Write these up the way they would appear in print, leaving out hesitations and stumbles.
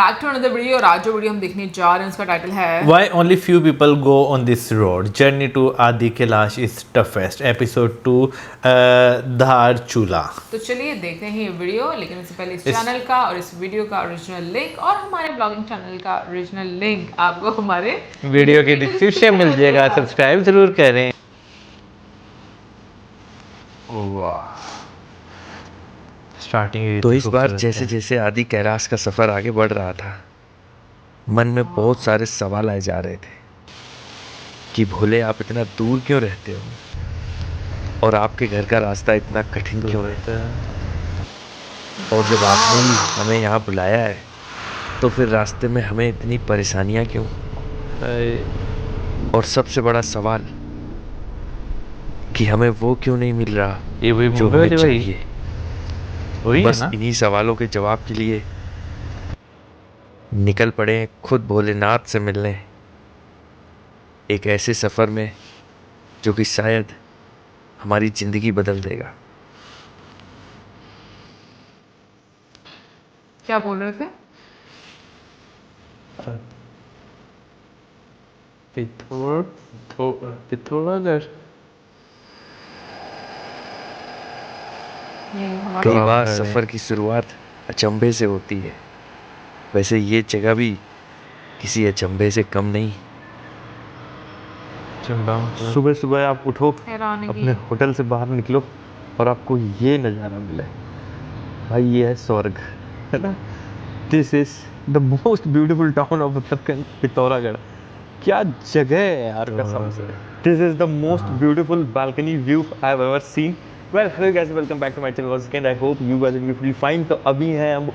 Back to another video. और आज जो वीडियो हम देखने जा रहे हैं उसका टाइटल है Why only few people go on this road? Journey to Adi Kailash is toughest. Episode 2 Dhar Chula. तो चलिए देखते हैं ये वीडियो। लेकिन उससे पहले इस चैनल का और इस वीडियो का ओरिजिनल लिंक और हमारे ब्लॉगिंग चैनल का ओरिजिनल लिंक आपको हमारे वीडियो के डिस्क्रिप्शन मिल जाएगा, सब्सक्राइब जरूर करें। स्टार्टिंग तो इस बार जैसे जैसे आदि कैलाश का सफ़र आगे बढ़ रहा था, मन में बहुत सारे सवाल आए जा रहे थे कि भोले आप इतना दूर क्यों रहते हो और आपके घर का रास्ता इतना कठिन क्यों रहता है, और जब आपने ही हमें यहाँ बुलाया है तो फिर रास्ते में हमें इतनी परेशानियाँ क्यों। और सबसे बड़ा सवाल कि हमें वो क्यों नहीं मिल रहा ये वही जो हमें चाहिए। वही बस है ना? इन्हीं सवालों के जवाब के लिए निकल पड़े खुद भोलेनाथ से मिलने, एक ऐसे सफ़र में जो कि शायद हमारी ज़िंदगी बदल देगा। क्या बोल रहे थे? पिथौरागढ़। कई बार सफ़र की शुरुआत अचंभे से होती है, वैसे ये जगह भी किसी अचंभे से कम नहीं। सुबह सुबह आप उठो, हैरानगी। अपने होटल से बाहर निकलो और आपको ये नज़ारा मिले, भाई ये है स्वर्ग, है ना। This is the most beautiful town of Uttarakhand, Pithoragarh. क्या जगह है यार कसम से। This is the most beautiful balcony view I have ever seen. Well hello guys, welcome back to my channel once again. I hope you guys will be fine. तो अभी हैं हम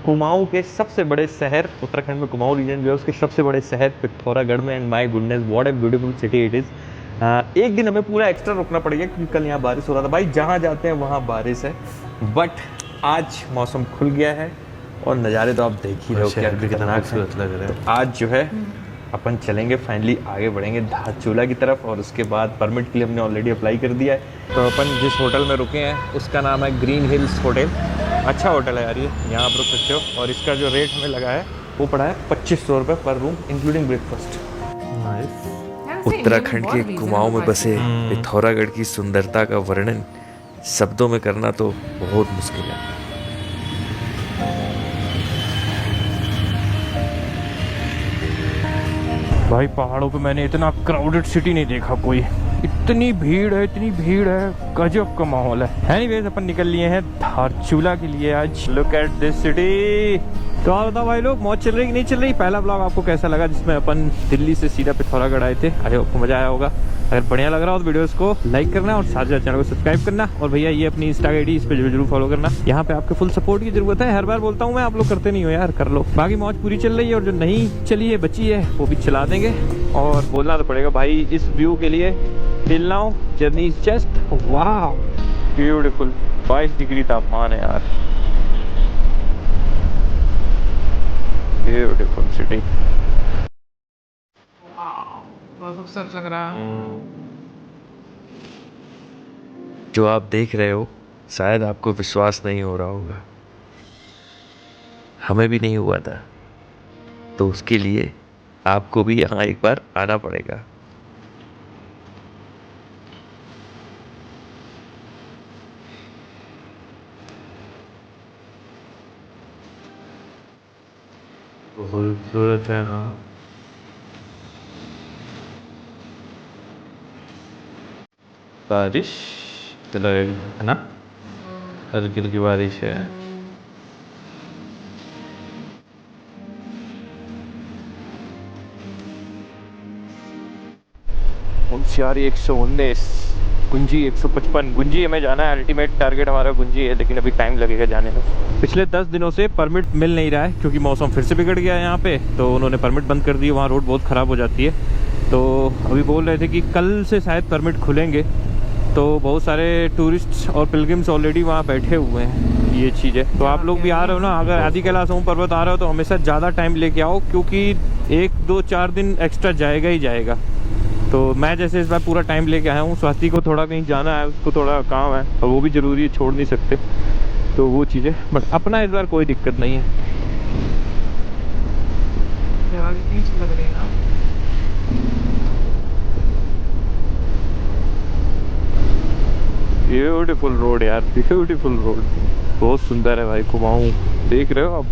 कुमाऊं के सबसे बड़े शहर, उत्तराखंड में कुमाऊं रीजन जो है उसके सबसे बड़े शहर पिथौरागढ़ में। And my goodness what a beautiful city it is. एक दिन हमें पूरा एक्स्ट्रा रुकना पड़ेगा क्योंकि कल यहाँ बारिश हो रहा था। भाई जहाँ जाते हैं वहाँ बारिश है, बट आज मौसम खुल गया है और नज़ारे तो आप देख ही रहे हो क्या खतरनाक खूबसूरत लग रहा है। तो आज जो है अपन चलेंगे, फाइनली आगे बढ़ेंगे धारचूला की तरफ। और उसके बाद परमिट के लिए हमने ऑलरेडी अप्लाई कर दिया है। तो अपन जिस होटल में रुके हैं उसका नाम है ग्रीन हिल्स होटल। अच्छा होटल है यार ये, यहाँ आप रुक सकते हो। और इसका जो रेट हमें लगा है वो पड़ा है 2500 रुपये पर रूम इंक्लूडिंग ब्रेकफास्ट। उत्तराखंड के कुमाऊं में बसे पिथौरागढ़ की सुंदरता का वर्णन शब्दों में करना तो बहुत मुश्किल है। भाई पहाड़ों पे मैंने इतना क्राउडेड सिटी नहीं देखा कोई। इतनी भीड़ है, इतनी भीड़ है, गजब का माहौल है। एनीवेज अपन निकल लिए हैं धारचूला के लिए आज। Look at this city. तो आप बताओ भाई लोग, मौज चल रही कि नहीं चल रही? पहला ब्लॉग आपको कैसा लगा जिसमें अपन दिल्ली से सीधा पिथौरागढ़ आए थे? आई होप मजा आया होगा। अगर बढ़िया लग रहा हो तो वीडियोस को लाइक करना और साथ साथ चैनल को सब्सक्राइब करना। और भैया ये अपनी इंस्टा आईडी, इस पे जरूर फॉलो करना। यहाँ पे आपके फुल सपोर्ट की जरूरत है। हर बार बोलता हूँ मैं, आप लोग करते नहीं हो यार, कर लो। बाकी मौज पूरी चल रही है और जो नहीं चली है बची है वो भी चला देंगे। और बोलना तो पड़ेगा भाई, इस व्यू के लिए till now journey is just wow beautiful. 22 degree तापमान है यार, ब्यूटीफुल सिटी। बहुत खूबसूरत लग रहा है। जो आप देख रहे हो शायद आपको विश्वास नहीं हो रहा होगा, हमें भी नहीं हुआ था। तो उसके लिए आपको भी यहाँ एक बार आना पड़ेगा। खूबसूरत है ना। बारिश तो लगेगा, है ना? हल्की हल्की बारिश है। मुंशियारी 119, गुंजी 155। गुंजी हमें जाना है, अल्टीमेट टारगेट हमारा गुंजी है, लेकिन अभी टाइम लगेगा जाने में। पिछले 10 दिनों से परमिट मिल नहीं रहा है क्योंकि मौसम फिर से बिगड़ गया है यहाँ पे। तो उन्होंने परमिट बंद कर दी, वहाँ रोड बहुत ख़राब हो जाती है। तो अभी बोल रहे थे कि कल से शायद परमिट खुलेंगे। तो बहुत सारे टूरिस्ट और पिलग्रिम्स ऑलरेडी वहाँ बैठे हुए हैं, ये चीज़ है। तो आप लोग भी आ रहे हो ना, अगर आदि कैलाश पर्वत आ रहे हो तो हमेशा ज़्यादा टाइम लेके आओ, क्योंकि 1-2-4 दिन एक्स्ट्रा जाएगा ही जाएगा। तो मैं जैसे इस बार पूरा टाइम लेके आया हूँ। स्वाति को थोड़ा कहीं जाना है, उसको थोड़ा काम है और वो भी ज़रूरी है, छोड़ नहीं सकते। तो वो चीज़ें, बट अपना इस बार कोई दिक्कत नहीं है। जगह कितनी अच्छी लग रही है ना। ब्यूटीफुल रोड यार, ब्यूटीफुल रोड, बहुत सुंदर है भाई। कुमाऊं देख रहे हो आप,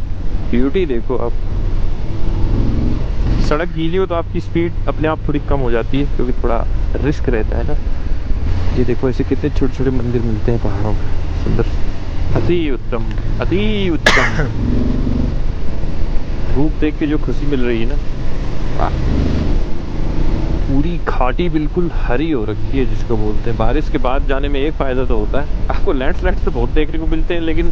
ब्यूटी देखो आप। सड़क गीली हो तो आपकी स्पीड अपने आप थोड़ी कम हो जाती है, क्योंकि थोड़ा रिस्क रहता है ना। ये देखो ऐसे कितने छोटे छोटे मंदिर मिलते हैं पहाड़ों में, सुंदर, अति उत्तम, अति उत्तम। धूप देख के जो खुशी मिल रही है ना, वाह। पूरी घाटी बिल्कुल हरी हो रखी है, जिसको बोलते हैं। बारिश के बाद जाने में एक फ़ायदा तो होता है, आपको लैंडस्लाइड तो बहुत देखने को मिलते हैं, लेकिन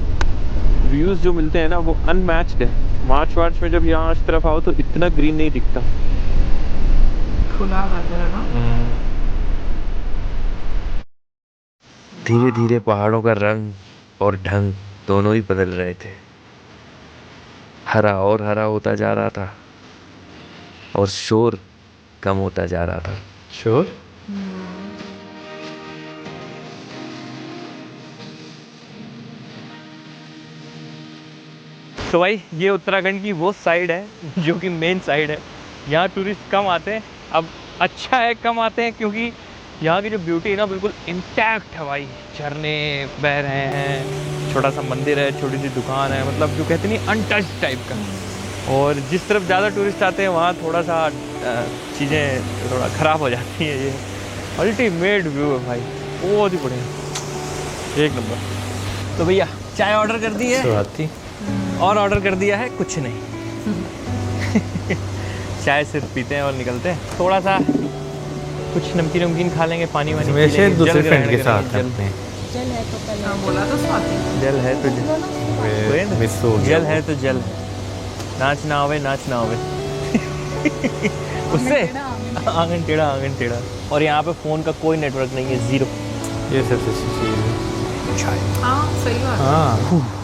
व्यूज़ जो मिलते हैं ना वो अनमैच्ड है। मार्च वार्च में जब यहाँ इस तरफ आओ तो इतना ग्रीन नहीं दिखता। खुला वेदर है ना। धीरे धीरे पहाड़ों का रंग और ढंग दोनों ही बदल रहे थे। हरा और हरा होता जा रहा था और शोर कम होता जा रहा था। श्योर। तो भाई ये उत्तराखंड की वो साइड है जो कि मेन साइड है। यहाँ टूरिस्ट कम आते हैं। अब अच्छा है कम आते हैं, क्योंकि यहाँ की जो ब्यूटी है ना बिल्कुल इंटैक्ट है भाई। झरने बह रहे हैं, छोटा सा मंदिर है, छोटी सी दुकान है, मतलब जो कहते नहीं अनटच्ड टाइप का। और जिस तरफ ज़्यादा टूरिस्ट आते हैं वहाँ थोड़ा सा चीज़ें थोड़ा ख़राब हो जाती हैं। ये अल्टीमेट व्यू है भाई, बहुत ही बढ़िया, एक नंबर। तो भैया चाय ऑर्डर कर दी है स्वाति। और ऑर्डर कर दिया है कुछ नहीं। चाय सिर्फ पीते हैं और निकलते हैं। थोड़ा सा कुछ नमकीन नमकीन खा लेंगे, पानी वानी पी वैसे लेंगे, दूसरे जल फ्रेंड ग्रहण के साथ करेंगे, करते हैं। हाँ, बोला तो स्वाति। जल है तो जल, मिस हो गया जल है तो जल है। नाच ना आवे, नाच ना आवे। उससे आंगन टेढ़ा। और यहाँ पे फ़ोन का कोई नेटवर्क नहीं है, ज़ीरो। ये सबसे अच्छी चीज़ है। हाँ सही बात है। हाँ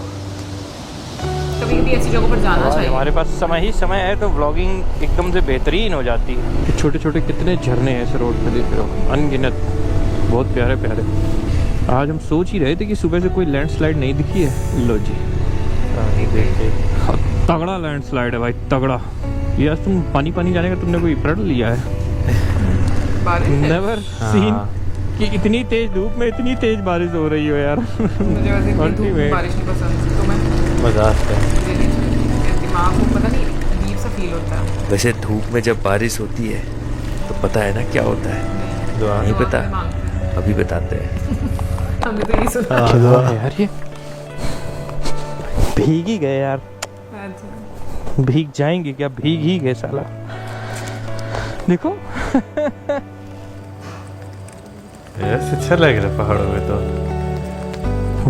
कभी कभी ऐसी जगहों पर जाना चाहिए। हमारे पास समय ही समय है तो व्लॉगिंग एकदम से बेहतरीन हो जाती है। छोटे छोटे कितने झरने हैं इस रोड पे, देख रहे हो, अनगिनत, बहुत प्यारे प्यारे। आज हम सोच ही रहे थे कि सुबह से कोई लैंडस्लाइड नहीं दिखी है। लो जी, देखिए तगड़ा लैंडस्लाइड है भाई, तगड़ा। ये आज तुम पानी जाने का तुमने कोई प्रण लिया है? बारिश है। नेवर सीन कि इतनी तेज धूप में इतनी तेज बारिश हो रही हो यार। मुझे वैसे इतनी धूप में बारिश नहीं पसंद, तो मैं मजाक है। मेरे दिमाग को पता नहीं अजीब सा फील होता है। वैसे धूप में जब बारिश होती है तो पता है ना क्या होता है? दुआ। नहीं पता? दुआ मांगते हैं। अभी बताते हैं। हमने तो यही सुना। हाँ, दुआ। यार ये भीग ही गए यार, अच्छा। भीग जाएंगे क्या, भीग ही गए साला। देखो ऐसे अच्छा लग रहा है पहाड़ों में तो।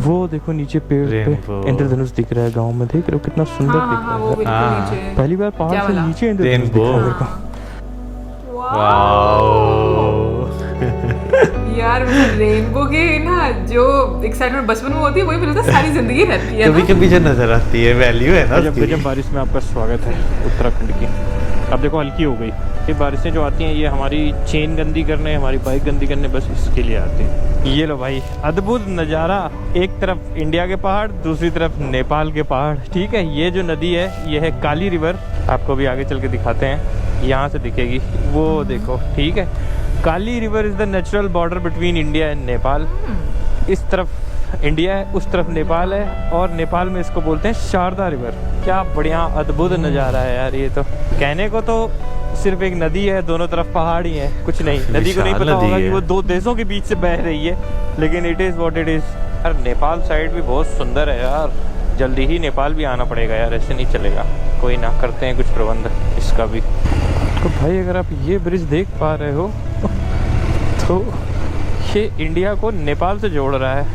वो देखो नीचे पेड़ Rainbow। पे इंद्रधनुष दिख रहा है गांव में, देख रहे हो कितना सुंदर हाँ दिख हाँ रहा वो है। बिल्कुल हाँ। नीचे। पहली बार पहाड़ क्या से वाला? नीचे इंद्रधनुष दिख रहा है मेरे को। वाओ। यार रेनबो के ना जो एक्साइटमेंट बचपन में होती है वही मिलता है सारी जिंदगी रहती है कभी ना। कभी जो नजर आती है वैल्यू है ना गजब उसकी। गजब बारिश में आपका स्वागत है उत्तराखंड की। अब देखो हल्की हो गई। ये बारिशें जो आती हैं ये हमारी चेन गंदी करने, हमारी बाइक गंदी करने, बस इसके लिए आती हैं। ये लो भाई, अद्भुत नज़ारा। एक तरफ इंडिया के पहाड़, दूसरी तरफ नेपाल के पहाड़। ठीक है, ये जो नदी है ये है काली रिवर। आपको भी आगे चल के दिखाते हैं, यहाँ से दिखेगी वो देखो। ठीक है, Kali river is the natural border between India and Nepal. इस तरफ इंडिया है, उस तरफ नेपाल है, और नेपाल में इसको बोलते हैं शारदा रिवर। क्या बढ़िया अद्भुत नज़ारा है यार। ये तो कहने को तो सिर्फ एक नदी है, दोनों तरफ पहाड़ ही है, कुछ नहीं। नदी को नहीं विशाल पता नदी होगा कि है। वो दो देशों के बीच से बह रही है, लेकिन it is what it is. यार नेपाल साइड भी बहुत सुंदर है यार, जल्दी ही नेपाल भी आना पड़ेगा यार, ऐसे नहीं चलेगा। कोई ना, करते हैं कुछ प्रबंध इसका भी। तो भाई अगर आप ये ब्रिज देख पा रहे हो तो ये इंडिया को नेपाल से जोड़ रहा है,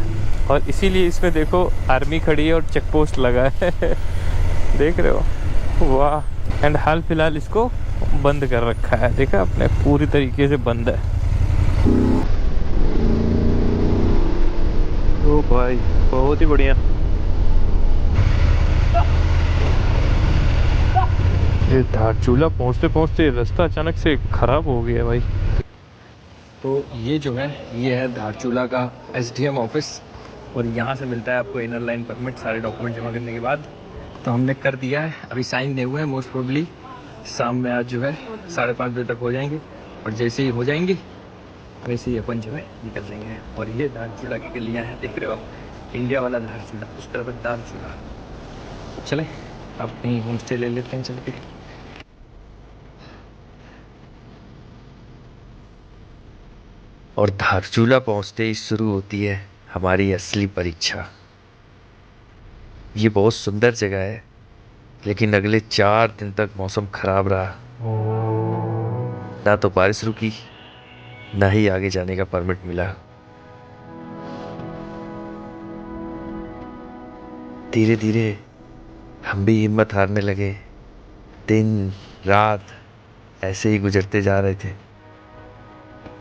और इसीलिए इसमें देखो आर्मी खड़ी है और चेक पोस्ट लगा है। देख रहे हो, वाह। एंड हाल फिलहाल इसको बंद कर रखा है, देखा आपने, पूरी तरीके से बंद है। ओ भाई बहुत ही बढ़िया। ये धारचूला पहुँचते पहुँचते रास्ता अचानक से खराब हो गया भाई। तो ये जो है ये है धारचूला का SDM ऑफिस, और यहाँ से मिलता है आपको इनर लाइन परमिट सारे डॉक्यूमेंट जमा करने के बाद। तो हमने कर दिया है, अभी साइन नहीं हुआ है, मोस्ट प्रोबेबली शाम में आज जो है 5:30 बजे तक हो जाएंगे, और जैसे ही हो जाएंगे वैसे ही अपन जो है निकल जाएंगे। और ये धारचूला की गलियाँ हैं, देख रहे हो, इंडिया वाला धारचूला, उस तरफ धारचूला। चले अब कहीं होम स्टे ले लेते हैं चल के। और धारचूला पहुंचते ही शुरू होती है हमारी असली परीक्षा। ये बहुत सुंदर जगह है, लेकिन अगले 4 दिन तक मौसम खराब रहा। ना तो बारिश रुकी, ना ही आगे जाने का परमिट मिला। धीरे धीरे हम भी हिम्मत हारने लगे। दिन रात ऐसे ही गुजरते जा रहे थे।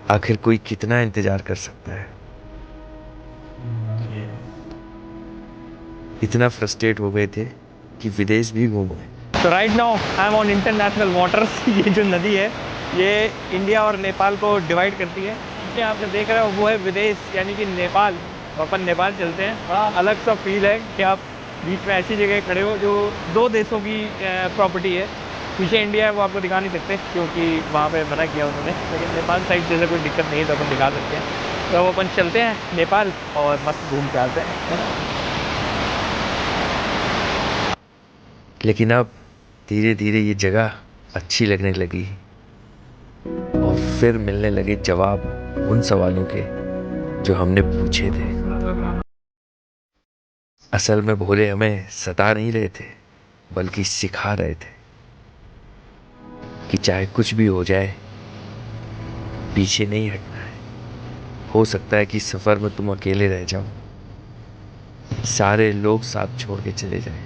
आखिर कोई कितना इंतजार कर सकता है। इतना फ्रस्ट्रेट हो गए थे कि विदेश भी घूम गए। तो right now I am on international waters. ये जो नदी है ये इंडिया और नेपाल को डिवाइड करती है। ये आप जो देख रहे हो वो है विदेश, यानी कि नेपाल। तो अपन नेपाल चलते हैं। बड़ा अलग सा फील है कि आप बीच में ऐसी जगह खड़े हो जो 2 देशों की प्रॉपर्टी है। पीछे इंडिया है वो आपको दिखा नहीं सकते क्योंकि वहाँ पे मना किया उन्होंने, लेकिन नेपाल साइड जैसे कोई दिक्कत नहीं है तो अपन दिखा सकते हैं। तो अपन चलते हैं नेपाल और मस्त घूम के आते हैं। लेकिन अब धीरे धीरे ये जगह अच्छी लगने लगी और फिर मिलने लगे जवाब उन सवालों के जो हमने पूछे थे। असल में भोले हमें सता नहीं रहे थे, बल्कि सिखा रहे थे कि चाहे कुछ भी हो जाए पीछे नहीं हटना है। हो सकता है कि सफर में तुम अकेले रह जाओ, सारे लोग साथ छोड़ के चले जाएं,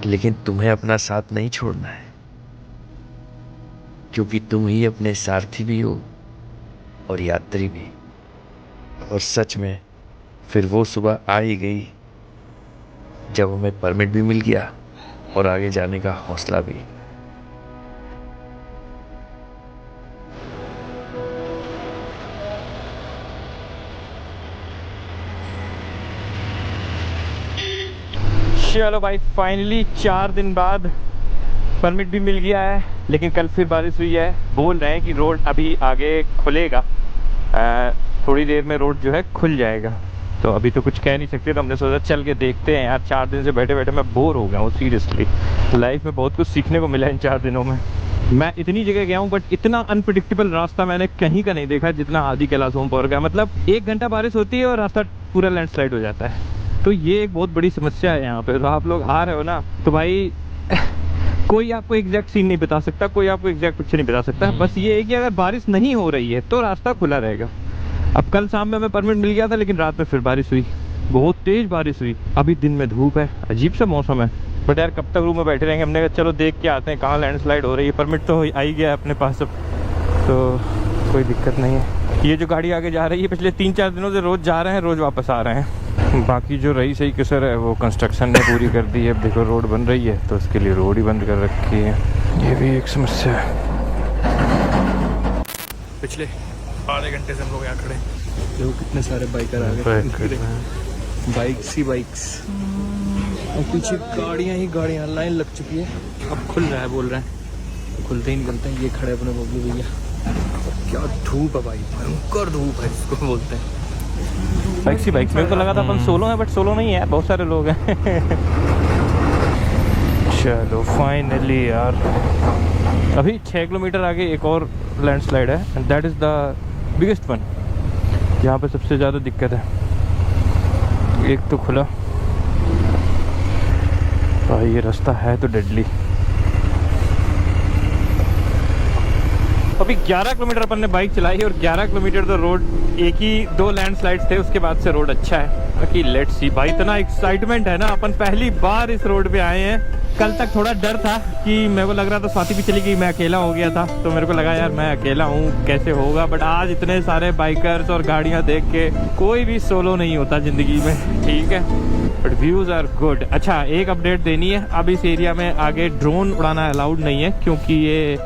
लेकिन तुम्हें अपना साथ नहीं छोड़ना है, क्योंकि तुम ही अपने सारथी भी हो और यात्री भी। और सच में फिर वो सुबह आ ही गई जब हमें परमिट भी मिल गया और आगे जाने का हौसला भी। चलो भाई, फाइनली 4 दिन बाद परमिट भी मिल गया है, लेकिन कल फिर बारिश हुई है। बोल रहे हैं कि रोड अभी आगे खुलेगा, थोड़ी देर में रोड जो है खुल जाएगा। तो अभी तो कुछ कह नहीं सकते, तो हमने सोचा चल के देखते हैं यार। 4 दिन से बैठे बैठे मैं बोर हो गया हूँ सीरियसली। लाइफ में बहुत कुछ सीखने को मिला इन 4 दिनों में। मैं इतनी जगह गया हूँ बट इतना अनप्रिडिक्टेबल रास्ता मैंने कहीं का नहीं देखा जितना आदि कैलाश ओमपोर का। मतलब 1 घंटा बारिश होती है और रास्ता पूरा लैंडस्लाइड हो जाता है। तो ये एक बहुत बड़ी समस्या है यहाँ पे। तो आप लोग आ रहे हो ना, तो भाई कोई आपको एग्जैक्ट सीन नहीं बता सकता, कोई आपको एग्जैक्ट पिक्चर नहीं बता सकता। बस ये है कि अगर बारिश नहीं हो रही है तो रास्ता खुला रहेगा। अब कल शाम में हमें परमिट मिल गया था, लेकिन रात में फिर बारिश हुई, बहुत तेज बारिश हुई। अभी दिन में धूप है, अजीब सा मौसम है। बट यार कब तक रूम में बैठे रहेंगे। हमने कहा चलो देख के आते हैं कहाँ लैंडस्लाइड हो रही है। परमिट तो आ ही गया अपने पास अब, तो कोई दिक्कत नहीं है। ये जो गाड़ी आगे जा रही है पिछले 3-4 दिनों से रोज़ जा रहे हैं, रोज़ वापस आ रहे हैं। बाकी जो रही सही कसर है वो कंस्ट्रक्शन ने पूरी कर दी है। अब देखो रोड बन रही है तो उसके लिए रोड ही बंद कर रखी है, ये भी एक समस्या है। पिछले आधे घंटे से हम लोग यहाँ खड़े, देखो कितने सारे बाइकर आ गए, बाइक्स ही बाइक्स, और पीछे गाड़ियाँ ही गाड़ियाँ, लाइन लग चुकी है। अब खुल रहा है, बोल रहे हैं खुलते ही निकलते हैं। ये खड़े अपने बबलू भैया, क्या धूप है भाई, भयंकर धूप है इसको बोलते हैं। बाइक्स ही बाइक्स, मेरे को लगा था अपन सोलो है, बट सोलो नहीं है, बहुत सारे लोग हैं। चलो फाइनली यार, अभी 6 किलोमीटर आगे एक और लैंडस्लाइड है, and that is the biggest one. यहाँ पे सबसे ज़्यादा दिक्कत है। एक तो खुला, भाई ये रास्ता है तो डेडली। अभी 11 किलोमीटर अपन ने बाइक चलाई और 11 किलोमीटर तो रोड, एक ही 2 लैंडस्लाइड्स थे, उसके बाद से रोड अच्छा है। बाकी लेट्स सी भाई, इतना एक्साइटमेंट है ना, अपन पहली बार इस रोड पे आए हैं। कल तक थोड़ा डर था कि मेरे को लग रहा था स्वाति भी चली गई, मैं अकेला हो गया था, तो मेरे को लगा यार मैं अकेला हूँ कैसे होगा। बट आज इतने सारे बाइकर्स और गाड़ियाँ देख के, कोई भी सोलो नहीं होता ज़िंदगी में, ठीक है। But views are good. अच्छा, एक अपडेट देनी है, अब इस एरिया में आगे ड्रोन उड़ाना अलाउड नहीं है, क्योंकि ये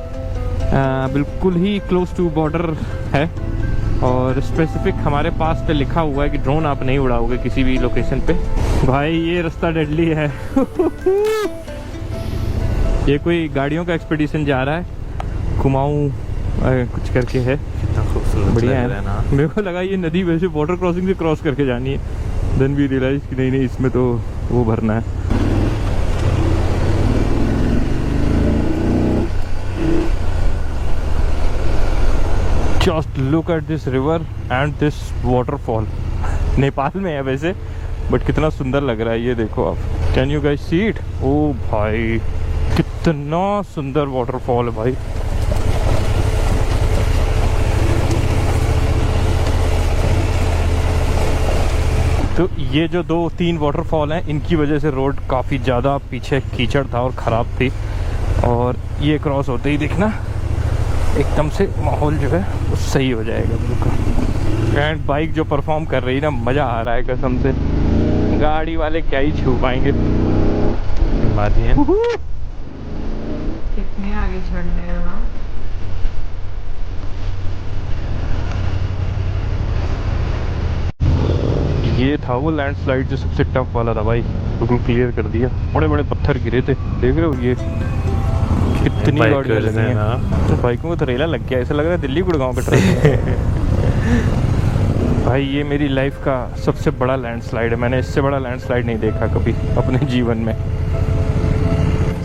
बिल्कुल ही क्लोज टू बॉर्डर है, और स्पेसिफिक हमारे पास पे लिखा हुआ है कि ड्रोन आप नहीं उड़ाओगे किसी भी लोकेशन पे। भाई ये रास्ता डेडली है। ये कोई गाड़ियों का एक्सपीडिशन जा रहा है, कुमाऊं कुछ करके है। कितना खूबसूरत बढ़िया लग रहा है ना। मेरे को लगा ये नदी वैसे वाटर क्रॉसिंग से क्रॉस करके जानी है, देन वी रियलाइज कि नहीं नहीं इसमें तो वो भरना है। Just look at this river and this waterfall. Nepal में है वैसे, बट कितना सुंदर लग रहा है ये देखो आप। Can you guys see it? ओ भाई कितना सुंदर वाटरफॉल है भाई। तो ये जो 2-3 वाटरफॉल हैं, इनकी वजह से रोड काफ़ी ज़्यादा पीछे कीचड़ था और ख़राब थी, और ये क्रॉस होते ही देखना एकदम से माहौल जो है वो सही हो जाएगा बिल्कुल। एंड बाइक जो परफॉर्म कर रही है ना, मज़ा आ रहा है कसम से। गाड़ी वाले क्या ही छू पाएंगे। बात ये है। कितने आगे झड़ने हैं ना। ये था वो लैंडस्लाइड जो सबसे टफ वाला था भाई, बिल्कुल क्लियर कर दिया। बड़े बड़े पत्थर गिरे थे, देख रहे हो ये कितनी गाड़ियाँ लगी हैं। तो बाइकों को तो रेला लग गया, ऐसा लग रहा है दिल्ली गुड़गांव पे ट्रैफिक। भाई ये मेरी लाइफ का सबसे बड़ा लैंडस्लाइड है, मैंने इससे बड़ा लैंडस्लाइड नहीं देखा कभी अपने जीवन में।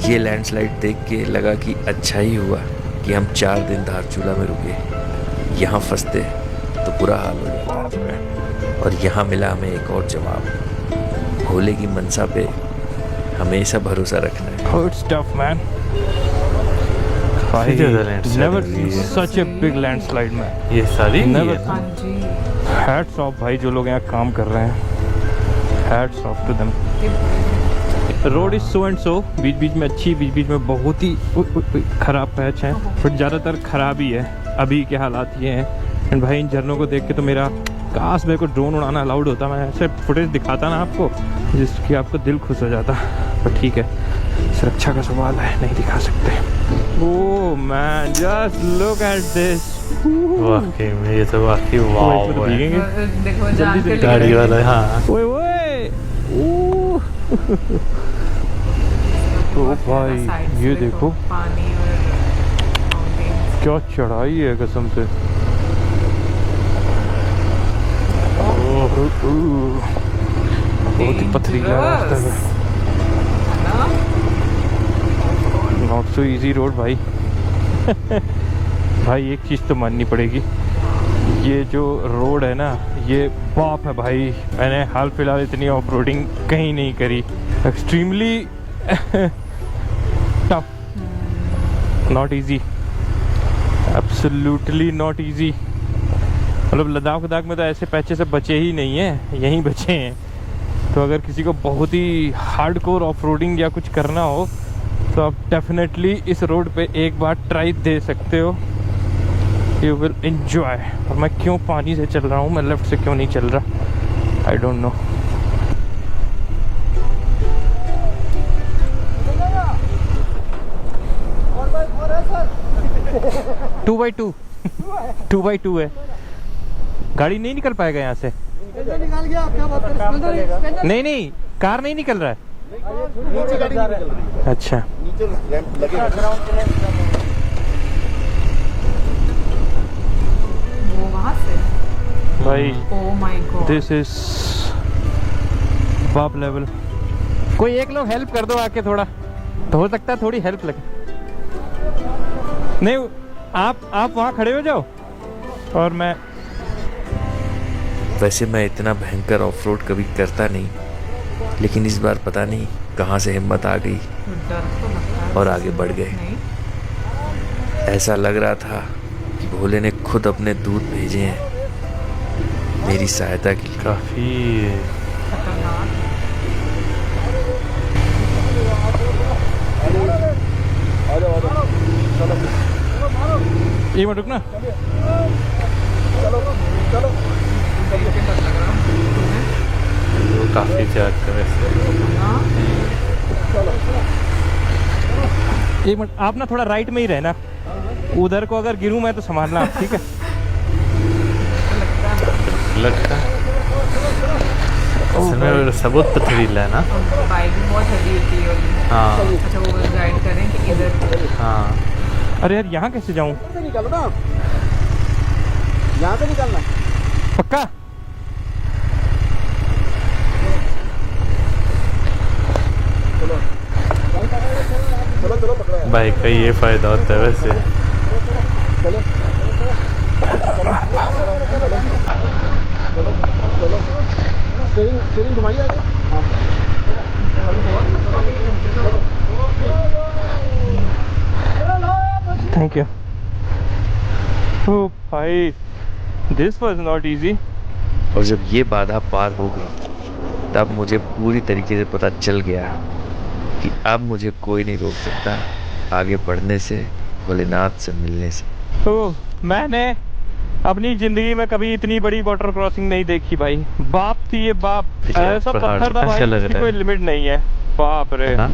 ये लैंडस्लाइड देख के लगा कि अच्छा ही हुआ कि हम 4 दिन धारचूला में रुके। यहाँ फंसते तो बुरा हाल हो जाता, और यहाँ मिला हमें एक और जवाब। भोले की मनसा पे हमेशा भरोसा रखना है। Oh, it's tough, man. काफी ज्यादा landslide Never हुई है। such a big landslide, man. ये सारी नहीं Never- है ना? हाँ जी। Hats off भाई जो लोग यहाँ काम कर रहे हैं, hats off to them. Road is so and so, बीच बीच में अच्छी, बीच बीच में बहुत ही खराब पैच है, बट ज़्यादातर खराब ही है। अभी के हालात ये हैं। एंड भाई इन झरनों को देख के तो मेरा काश मेरे को ड्रोन उड़ाना अलाउड होता, मैं ऐसे फुटेज दिखाता ना आपको जिसकी आपको दिल खुश हो जाता, पर ठीक है सुरक्षा का सवाल है, नहीं दिखा सकते। Oh man just look at this. वाकई में ये तो वाकई वाव है। भीगेंगे देखो जल्दी से गाड़ी वाला, हाँ। ओए ओए ओह। तो भाई ये देखो पानी और mountains। क्या चढ़ाई है कसम से। बहुत ही पथरीला रास्ता है, नॉट सो इजी रोड भाई। भाई एक चीज़ तो माननी पड़ेगी, ये जो रोड है ना ये बाप है भाई। मैंने हाल फिलहाल इतनी ऑफ रोडिंग कहीं नहीं करी। Extremely tough, not easy, absolutely not easy. मतलब लद्दाख में तो ऐसे पैचे से बचे ही नहीं हैं, यहीं बचे हैं। तो अगर किसी को बहुत ही हार्डकोर ऑफ रोडिंग या कुछ करना हो तो आप डेफिनेटली इस रोड पे एक बार ट्राई दे सकते हो, यू विल एंजॉय। और मैं क्यों पानी से चल रहा हूँ, मैं लेफ्ट से क्यों नहीं चल रहा, I don't know. Two by two है, गाड़ी नहीं निकल पाएगा यहाँ से। निकाल गया, क्या बात कर रहे हैं? नहीं कार नहीं निकल रहा है। नीचे गाड़ी निकल रही है। अच्छा नीचे रैंप लगे। वो वहाँ से। भाई Oh my God। This is बाप लेवल। कोई एक लोग हेल्प कर दो आके थोड़ा, तो हो सकता है थोड़ी हेल्प लगे। नहीं आप वहाँ खड़े हो जाओ और मैं। वैसे मैं इतना भयंकर ऑफ रोड कभी करता नहीं, लेकिन इस बार पता नहीं कहाँ से हिम्मत आ गई डर तो लगता है। और आगे बढ़ गए। नहीं। ऐसा लग रहा था कि भोले ने खुद अपने दूत भेजे हैं मेरी सहायता के लिए। काफी खतरनाक। ये मत रुकना। वो काफी ज्यादा वैसे। एक मिनट, आप ना थोड़ा राइट में ही रहना, उधर को अगर गिरूं मैं तो संभालना आप, ठीक है। लगता है असल में सबूत पथरीला है ना। बाइक भी बहुत हेवी होती है वाली। हाँ अच्छा वो गाइड करें कि इधर। हाँ। अरे यार यहाँ कैसे जाऊँ? निकालो ना, यहाँ से निकालना पक्का? चलो पकड़ो बाइक का ये फ़ायदा होता है वैसे। स्टीयरिंग घुमाइए आगे। Thank you. ओ भाई, दिस वाज नॉट इजी। और जब ये बाधा पार हो गई तब मुझे पूरी तरीके से पता चल गया कि अब मुझे कोई नहीं रोक सकता आगे बढ़ने से, भोलेनाथ से मिलने से। तो मैंने अपनी जिंदगी में कभी इतनी बड़ी वाटर क्रॉसिंग नहीं देखी भाई। बाप थी ये बाप, ऐसा पहाड़ पत्थर था भाई, अच्छा लग इसकी रहा कोई है। लिमिट नहीं है। बाप रे। हाँ?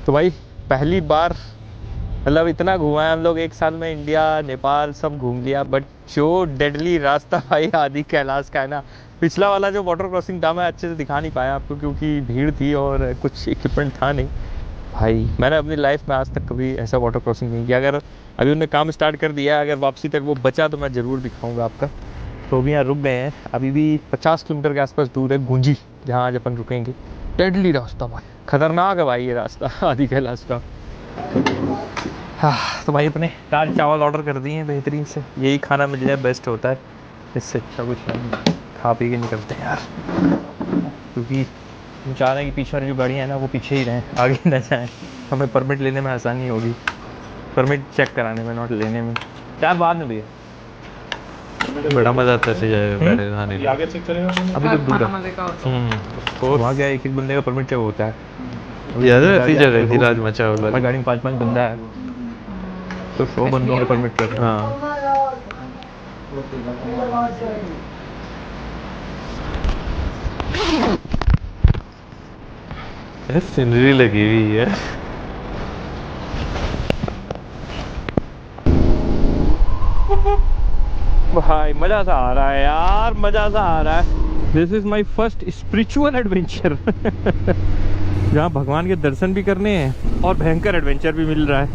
तो भाई पहली बार मतलब इतना घुमा है हम लोग एक साल में, इंडिया नेपाल सब घूम लिया, बट जो डेडली रास्ता भाई आदि कैलाश का है ना। पिछला वाला जो वाटर क्रॉसिंग था मैं अच्छे से दिखा नहीं पाया आपको क्योंकि भीड़ थी और कुछ इक्विपमेंट था नहीं। भाई मैंने अपनी लाइफ में आज तक कभी ऐसा वाटर क्रॉसिंग नहीं किया। अगर अभी उन्होंने काम स्टार्ट कर दिया, अगर वापसी तक वो बचा तो मैं ज़रूर दिखाऊंगा आपका। तो अभी यहाँ रुक गए हैं, अभी भी 50 किलोमीटर के आसपास दूर है गुंजी, जहाँ आज अपन रुकेंगे। डेडली रास्ता भाई, खतरनाक है भाई ये रास्ता आदि कैलाश का। हाँ तो भाई अपने दाल चावल ऑर्डर कर दिए हैं बेहतरीन से, यही खाना मिल जाए बेस्ट होता है, इससे अच्छा कुछ नहीं। खा पी के निकलते हैं यार, क्योंकि हम चाह रहे हैं कि पीछे वाली जो गाड़ियाँ हैं ना वो पीछे ही रहें, आगे न जाएँ। हमें परमिट लेने में आसानी होगी, परमिट चेक कराने में, नोट लेने में। चार बाद में भैया बड़ा मज़ा आता है ऐसे बैठे खाने में। आगे चेक करेगा अभी तो दूर है। मजे का होता है। वहाँ क्या एक बंदे का परमिट चेक होता है। याद है ऐसी जगह थी राजमा चावल हमारी वाली। गाड़ी में 5-5 बंदा है तो 100 बंदों का परमिट कर रहा है। हाँ सीनरी लगी हुई है। भाई मजा सा आ रहा है यार, मजा सा आ रहा है। This is my first spiritual adventure जहाँ भगवान के दर्शन भी करने हैं और भयंकर एडवेंचर भी मिल रहा है।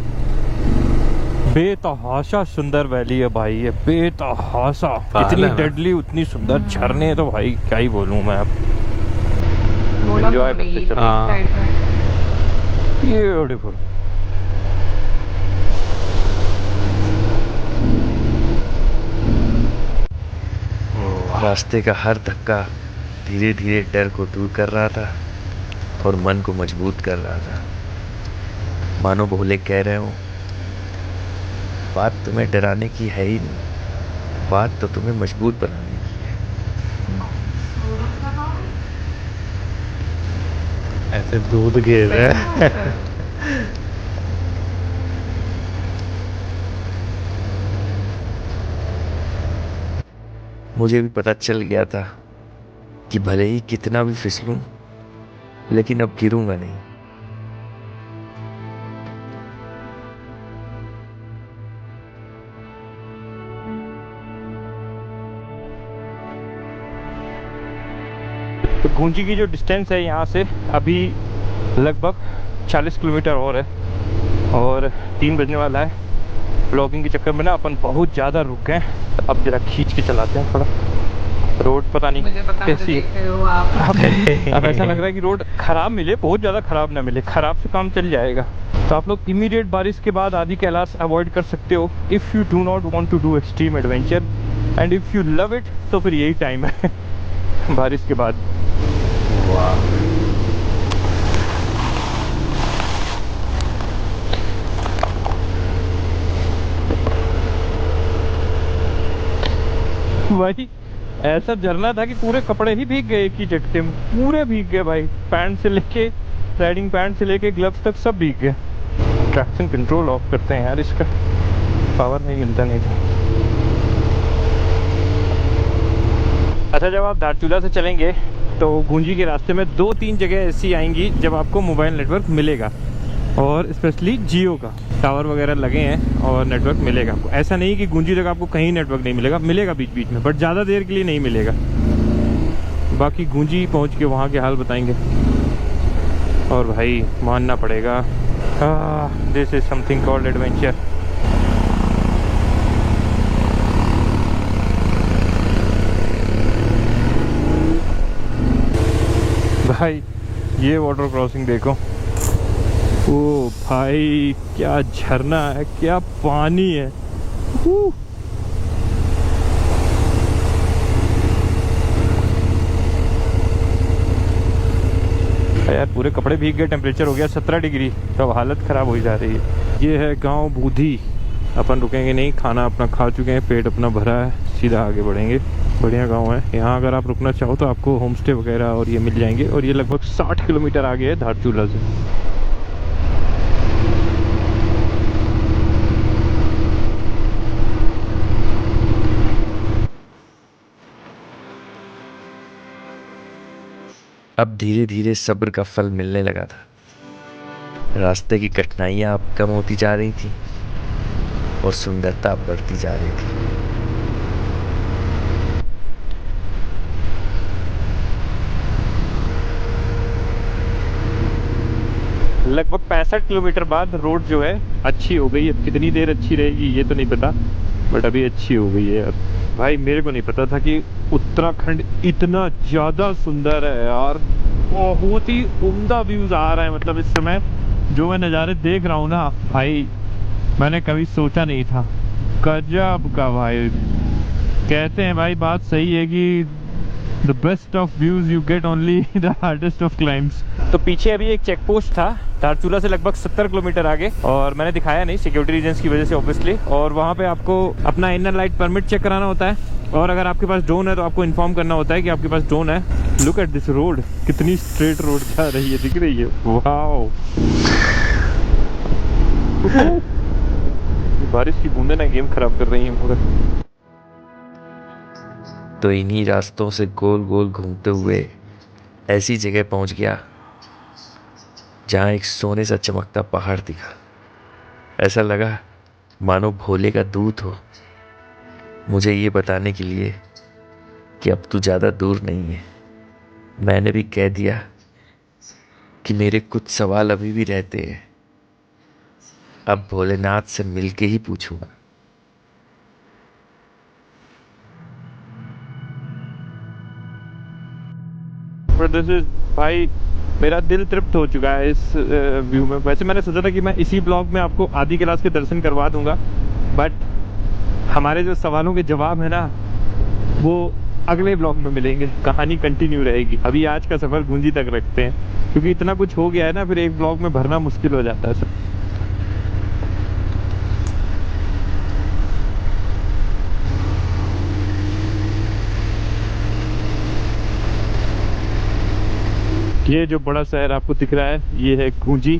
बेतहाशा सुंदर वैली है भाई ये, बेतहाशा, इतनी डेडली उतनी सुंदर झरने, तो भाई क्या ही बोलूँ मैं अब। एंजॉय करते चलो। हाँ। ब्यूटीफुल। रास्ते का हर धक्का धीरे धीरे डर को दूर कर रहा था और मन को मजबूत कर रहा था। मानो भोले कह रहे हो, बात तुम्हें डराने की है ही नहीं, बात तो तुम्हें मजबूत बनाने की है। ऐसे दूध गिर रहा है। मुझे भी पता चल गया था कि भले ही कितना भी फिसलूं, लेकिन अब गिरूंगा नहीं। तो गुंजी की जो डिस्टेंस है यहाँ से अभी लगभग 40 किलोमीटर और है, और 3 बजने वाला है। ब्लॉगिंग के चक्कर में ना अपन बहुत ज़्यादा रुक गए, अब जरा खींच के चलाते हैं थोड़ा। रोड पता नहीं मुझे पता है, कैसी है। देख रहे हो आप। अब ऐसा लग रहा है कि रोड खराब मिले, बहुत ज़्यादा खराब ना मिले, खराब से काम चल जाएगा। तो आप लोग इमीडिएट बारिश के बाद आदि कैलाश अवॉइड कर सकते हो if you do not want to do extreme adventure, and if you love it तो फिर यही टाइम है बारिश के बाद। भाई ऐसा झरना था कि पूरे कपड़े ही भीग गए एक ही झटके में, पूरे भीग गए भाई, पैंट से लेके राइडिंग पैंट से लेके ग्लव्स तक सब भीग गए। ट्रैक्शन कंट्रोल ऑफ करते हैं यार, इसका पावर नहीं मिलता नहीं तो। अच्छा, जब आप धारचूला से चलेंगे तो गूंजी के रास्ते में 2-3 जगह ऐसी आएंगी जब आपको मोबाइल नेटवर्क मिलेगा, और स्पेशली जियो का टावर वगैरह लगे हैं और नेटवर्क मिलेगा आपको। ऐसा नहीं कि गूंजी जगह आपको कहीं नेटवर्क नहीं मिलेगा, मिलेगा बीच बीच में, बट ज़्यादा देर के लिए नहीं मिलेगा। बाकी गूंजी पहुंच के वहाँ के हाल बताएंगे। और भाई मानना पड़ेगा, this is something called adventure. भाई ये वाटर क्रॉसिंग देखो, ओ भाई क्या झरना है, क्या पानी है। यार पूरे कपड़े भीग गए, टेम्परेचर हो गया 17 डिग्री, तो अब हालत ख़राब हो जा रही है। ये है गांव बूधी। अपन रुकेंगे नहीं, खाना अपना खा चुके हैं, पेट अपना भरा है, सीधा आगे बढ़ेंगे। बढ़िया गांव है। यहाँ अगर आप रुकना चाहो तो आपको होम स्टे वगैरह और ये मिल जाएंगे, और ये लगभग 60 किलोमीटर आगे है धारचूला से। अब धीरे धीरे सब्र का फल मिलने लगा था। रास्ते की कठिनाइयाँ अब कम होती जा रही थी और सुंदरता बढ़ती जा रही थी। लगभग 65 किलोमीटर बाद रोड जो है अच्छी हो गई है। कितनी देर अच्छी रहेगी ये तो नहीं पता, बट अभी अच्छी हो गई है यार। भाई मेरे को नहीं पता था कि उत्तराखंड इतना ज़्यादा सुंदर है यार। बहुत ही उम्दा व्यूज़ आ रहा है, मतलब इस समय जो मैं नज़ारे देख रहा हूँ ना भाई, मैंने कभी सोचा नहीं था। गजब का भाई। कहते हैं भाई, बात सही है कि the best of views you get only the hardest of climbs. तो पीछे अभी एक चेक पोस्ट था धारचूला से लगभग 70 किलोमीटर आगे, और मैंने दिखाया नहीं सिक्योरिटी रीजंस की वजह से ऑब्वियसली। और वहाँ पे आपको अपना इनर लाइट परमिट चेक कराना होता है, और अगर आपके पास ड्रोन है तो आपको इन्फॉर्म करना होता है कि आपके पास ड्रोन है। लुक एट दिस रोड, कितनी स्ट्रेट रोड जा रही है, दिख रही है। वाओ बारिश की बूंदें ना गेम खराब कर रही हैं पूरा। तो इन्हीं रास्तों से गोल गोल घूमते हुए ऐसी जगह पहुंच गया जहां एक सोने सा चमकता पहाड़ दिखा। ऐसा लगा मानो भोले का दूत हो, मुझे ये बताने के लिए कि अब तू ज़्यादा दूर नहीं है। मैंने भी कह दिया कि मेरे कुछ सवाल अभी भी रहते हैं, अब भोलेनाथ से मिलके ही पूछूंगा। दिस इज भाई, मेरा दिल तृप्त हो चुका है इस व्यू में। वैसे मैंने सोचा था कि मैं इसी ब्लॉग में आपको आदि कैलाश के दर्शन करवा दूंगा, बट हमारे जो सवालों के जवाब है ना वो अगले ब्लॉग में मिलेंगे, कहानी कंटिन्यू रहेगी। अभी आज का सफ़र गूंजी तक रखते हैं, क्योंकि इतना कुछ हो गया है ना, फिर एक ब्लॉग में भरना मुश्किल हो जाता है सब। ये जो बड़ा शहर आपको दिख रहा है ये है गूंजी,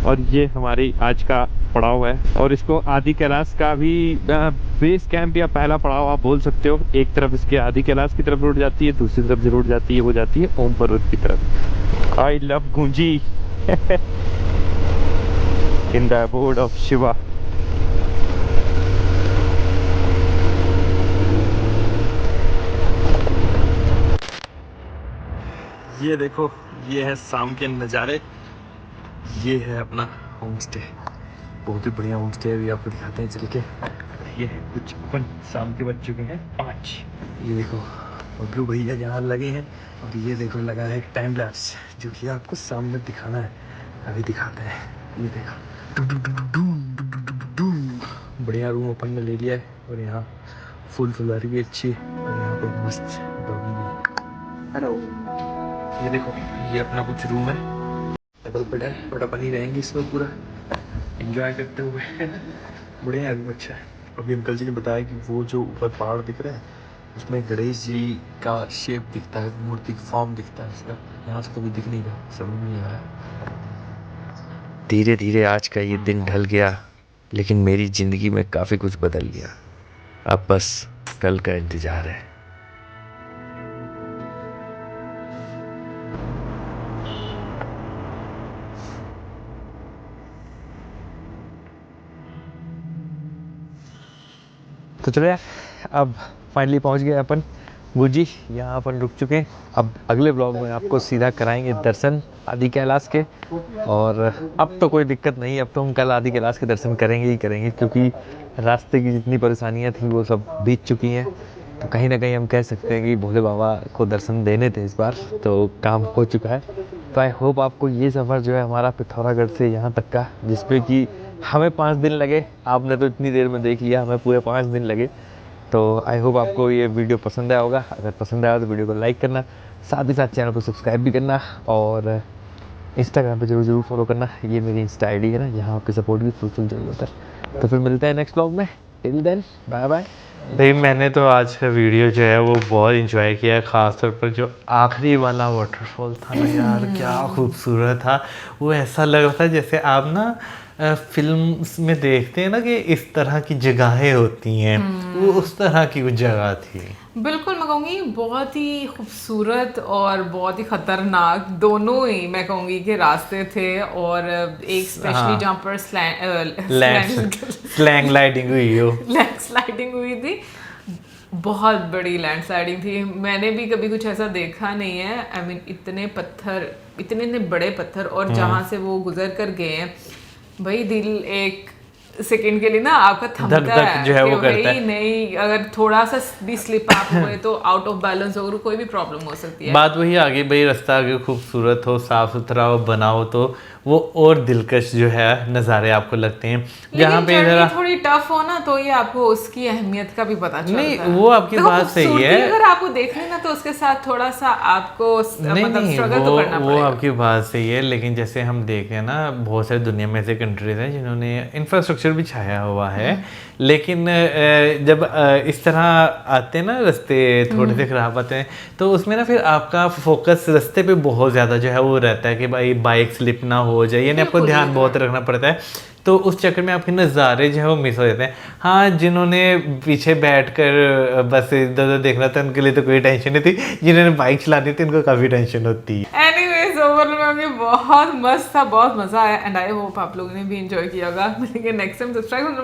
और ये हमारी आज का पड़ाव है। और इसको आदि कैलाश का भी बेस कैंप या पहला पड़ाव आप बोल सकते हो। एक तरफ इसके आदि कैलाश की तरफ रोड जाती है, दूसरी तरफ जो रोड जाती है वो जाती है ओम पर्वत की तरफ। I love Gunji in the abode of Shiva. ये देखो, ये है शाम के नज़ारे। ये है अपना होम स्टे, बहुत ही बढ़िया होम स्टे है। अभी आपको दिखाते हैं चल के। ये है कुछ अपन शाम के बज चुके हैं 5। ये देखो बबलू भैया जहाँ लगे हैं, और ये देखो लगा है एक टाइम लैप्स जो कि आपको सामने दिखाना है। अभी दिखाते हैं। ये देखो बढ़िया रूम अपन ने ले लिया है, और यहाँ फुल फुलवारी भी अच्छी है, और यहाँ पे मस्त डॉगी भी। हेलो, ये देखो ये अपना कुछ रूम है, डबल बेड है, बट अपन ही रहेंगे इसमें पूरा एंजॉय करते हुए। बढ़िया रूम, अच्छा है। अभी अंकल जी ने बताया कि वो जो ऊपर पहाड़ दिख रहे हैं उसमें गणेश जी का शेप दिखता है, मूर्ति फॉर्म दिखता है इसका। यहाँ से कभी दिख नहीं रहा, समझ नहीं आया। धीरे धीरे आज का ये दिन ढल गया, लेकिन मेरी ज़िंदगी में काफ़ी कुछ बदल गया। अब बस कल का इंतज़ार है। तो चलो यार, अब फाइनली पहुंच गए अपन गुजी। यहाँ अपन रुक चुके हैं। अब अगले ब्लॉग में आपको सीधा कराएंगे दर्शन आदि कैलाश के। और अब तो कोई दिक्कत नहीं, अब तो हम कल आदि कैलाश के दर्शन करेंगे ही करेंगे, क्योंकि रास्ते की जितनी परेशानियाँ थी वो सब बीत चुकी हैं। तो कहीं ना कहीं हम कह सकते हैं कि भोले बाबा को दर्शन देने थे इस बार, तो काम हो चुका है। तो आई होप आपको ये सफ़र जो है हमारा पिथौरागढ़ से यहाँ तक का, जिसपे कि हमें 5 दिन लगे, आपने तो इतनी देर में देख लिया, हमें पूरे 5 दिन लगे। तो आई होप आपको ये वीडियो पसंद आया होगा। अगर पसंद आया तो वीडियो को लाइक करना, साथ ही साथ चैनल को सब्सक्राइब भी करना, और इंस्टाग्राम पे जरूर फॉलो करना। ये मेरी इंस्टा आईडी है ना, यहाँ आपकी सपोर्ट की फुल ज़रूरत है। तो फिर मिलते हैं नेक्स्ट ब्लॉग में। Till then bye bye. भाई मैंने तो आज का वीडियो जो है वो बहुत इंजॉय किया, ख़ासतौर पर जो आखिरी वाला वाटरफॉल था ना यार, क्या खूबसूरत था। वो ऐसा लग रहा था जैसे आप ना फिल्म्स में देखते हैं ना कि इस तरह की जगहें होती हैं, वो उस तरह की कुछ जगह थी। बिल्कुल, मैं कहूँगी बहुत ही खूबसूरत और बहुत ही ख़तरनाक दोनों ही मैं कहूँगी कि रास्ते थे। और एक स्पेशली जहाँ पर स्लैंग लाइटिंग हुई हो, लैंडस्लाइडिंग हुई थी, बहुत बड़ी लैंडस्लाइडिंग थी। मैंने भी कभी कुछ ऐसा देखा नहीं है। आई मीन इतने पत्थर, इतने बड़े पत्थर, और जहाँ से वो गुजर कर गए हैं, भाई दिल एक सेकंड के लिए ना आपका थमता है जो है वो कि करता भाई नहीं, अगर थोड़ा सा भी स्लिप आप हुए तो आउट ऑफ बैलेंस हो, कोई भी प्रॉब्लम हो सकती है। बात वही आगे भाई, रास्ता आगे खूबसूरत हो, साफ सुथरा हो, बना हो, तो वो और दिलकश जो है नज़ारे आपको लगते हैं। जहाँ पे जर्नी थोड़ी टफ हो ना, तो ये आपको उसकी अहमियत का भी पता चलता है। नहीं, वो आपकी बात सही है। अगर आपको देखनी ना, तो उसके साथ थोड़ा सा आपको मतलब स्ट्रगल तो करना पड़ेगा। वो आपकी बात सही है, लेकिन जैसे हम देख रहे हैं ना, बहुत सारी दुनिया में ऐसे कंट्रीज हैं जिन्होंने इंफ्रास्ट्रक्चर भी छाया हुआ है, लेकिन जब इस तरह आते हैं ना रास्ते थोड़े से खराब आते हैं, तो उसमें ना फिर आपका फोकस रास्ते पे बहुत ज़्यादा जो है वो रहता है कि भाई बाइक स्लिप ना हो जाए, यानी आपको ध्यान बहुत रखना पड़ता है। तो उस चक्कर में आपके नज़ारे जो है वो मिस हो जाते हैं। हाँ, जिन्होंने पीछे बैठकर बस इधर उधर देखना था उनके लिए तो कोई टेंशन नहीं थी, जिन्होंने बाइक चलानी थी उनको काफ़ी टेंशन होती है। एनीवेज, ओवरऑल में बहुत मस्त था, बहुत मज़ा आया, एंड आई होप आप लोगों ने भी एंजॉय किया होगा। मिलेंगे नेक्स्ट टाइम। सब्सक्राइब करना।